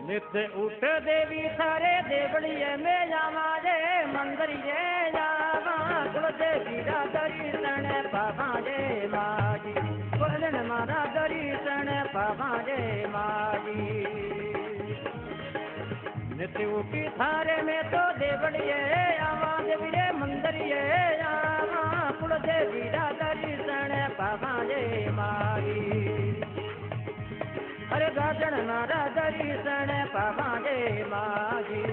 नित्य उठ देवी थारे देवड़िए में जावा जे मंदिरिए जावा कुल देवी रा दर्शन पावा जे माजी कुलन मारा दर्शन पावा जे माजी नित्य उठी थारे में तो देवड़िए आवा देवी रे मंदिरिए जावा कुल देवी रा दर्शन पावा जे माजी अरे गाजन मारा दर्शन पावा जे माजी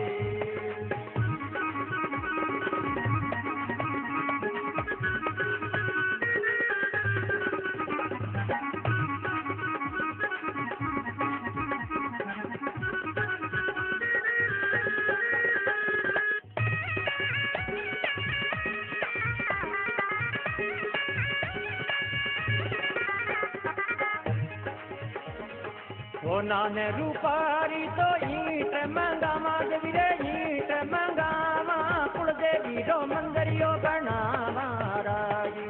ओ नाने रूपारी तो ईट मंगावा देवी रे ईट मंगावा कुल देवी रो मंदिरियो बनावा राजी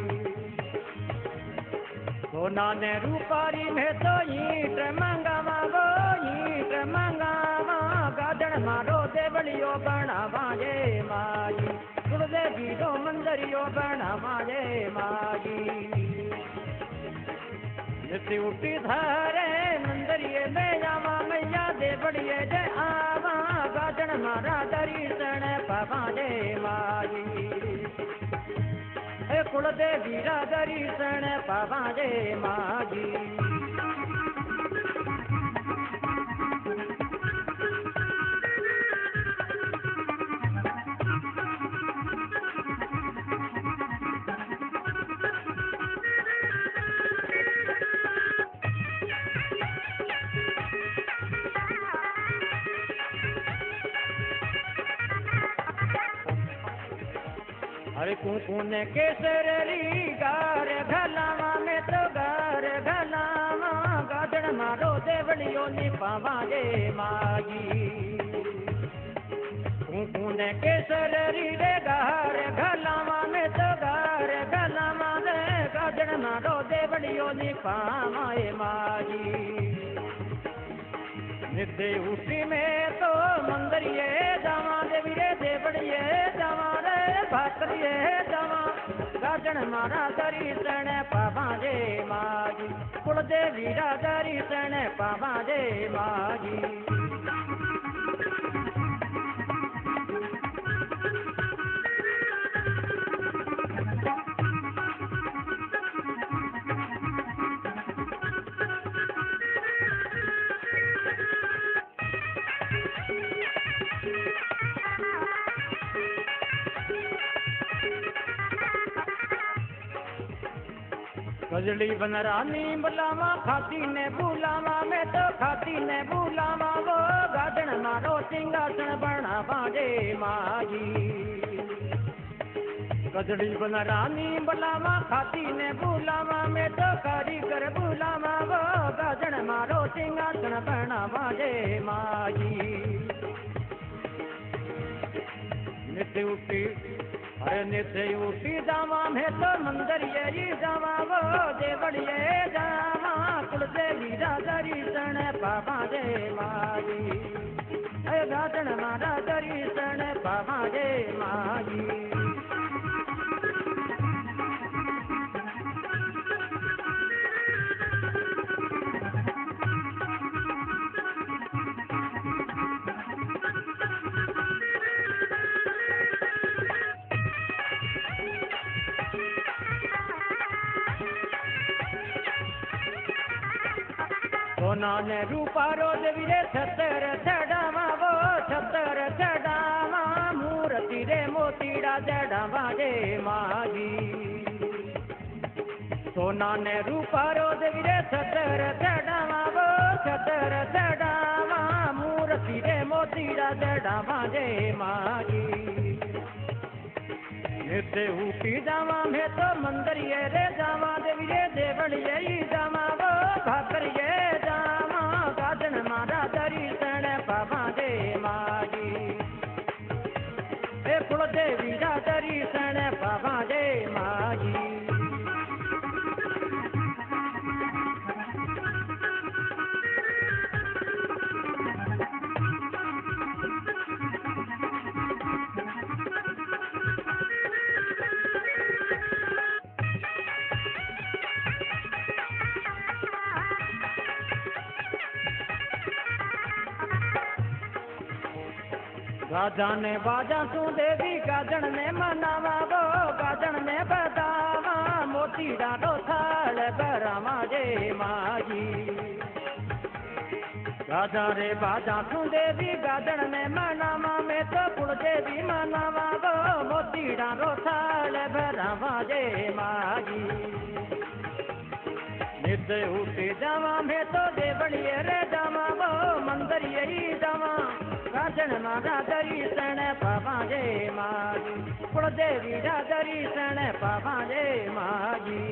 ओ नाने रूपारी में तो ईट मंगावा वो ईट मंगावा गाजन मारो देवलियो बनावा जे माजी कुल देवी रो मंदिरियो बनावा जे माजी नित्य उठी धारे मंदिरिए में जावा मैया देवड़िए जे आवा गाजन मारा दर्शन पावा जे माजी ए कुल देवी रा दर्शन पावा जे माजी अरे कुंकुने केसरी गार घलावा में तो गार घलावा गाजन मारो देवड़ियो नि पावा जे माजी कुंकुने केसरी रे गार घलावा में तो गार घलावा रे गाजन मारो देवड़ियो नि पावा ए माजी नित्य उठी में तो मंदिरिए जावा देवी रे देवड़िए जावा रे भाकरिए जावा गाजन मारा दर्शन पावा जे माजी कुल देवी रा दर्शन पावा जे माजी गजड़ी बनरानी बुलावा खाती ने बुलावा मैं तो खाती ने बुलावा वो गाजन मारो सिंहासन बनावा जे माजी गजड़ी बनरानी बुलावा खाती ने बुलावा मैं तो कारीगर बुलावा वो गाजन मारो सिंहासन बनावा जे माजी नित्य उठी अरे नित्य उठी जावा मैं तो मंदिरिए जावा वो देवड़िए जावा कुल देवी रा दर्शन पावा जे माजी अरे गाजन मारा दर्शन पावा जे माजी नाने रूपारो देवी रे छतर चढ़ावा वो छतर चढ़ावा मूर्ति रे मोतीड़ा चढ़ावा जे माजी सोना ने रूपारो देवी रे छतर चढ़ावा वो छतर चढ़ावा मूर्ति रे मोतीड़ा चढ़ावा जे माजी नित्य उठी जावा मैं तो मंदिरिए रे जावा देवी रे देवड़िए जावा वो भाकरिए जावा गाजन मारा दर्शन पावा जे माजी ए कुल देवी रा दर्शन पावा जे माजी राजा ने बाजा तू देवी गाजन ने मनावा वो गाजन ने बतावा मोती डालो थाल बरामा जे माजी राजा रे बाजा तू देवी गाजन ने मनावा में तो कुल देवी मनावा वो मोती डालो थाल बरामा जे माजी नित उठी जावा में तो देवड़िए रे जावा वो मंदिर यही जावा गाजन मारा दर्शन पावा जे माजी कुल देवी रा दर्शन पावा जे माजी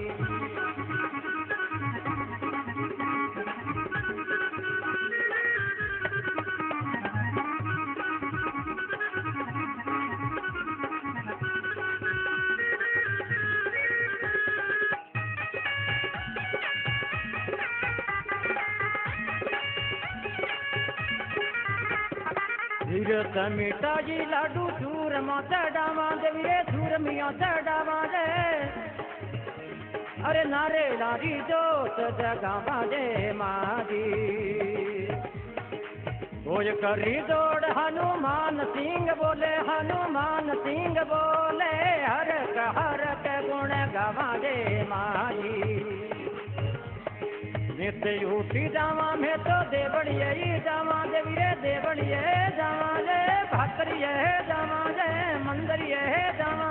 धीरत मीठा जी लाडू चूर माँ चढ़ावा देवीरे चूर मियाँ चढ़ावा दे अरे नारे लारी जोत जगावा दे माजी बोझ करी दौड़ हनुमान सिंह बोले हर के गुण गावा दे माजी नित उठी जावा में तो देवड़िए जावा देवीरे देवड़िए जावा जे भाकरिए जावा जे मंदिरिए जावा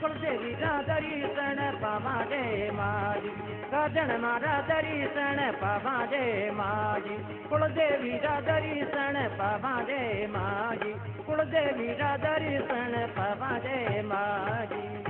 कुल देवी रा दर्शन पावा जे माजी गाजन मारा दर्शन पावा जे माजी कुल देवी रा दर्शन पावा जे माजी कुल देवी रा दर्शन पावा जे माजी।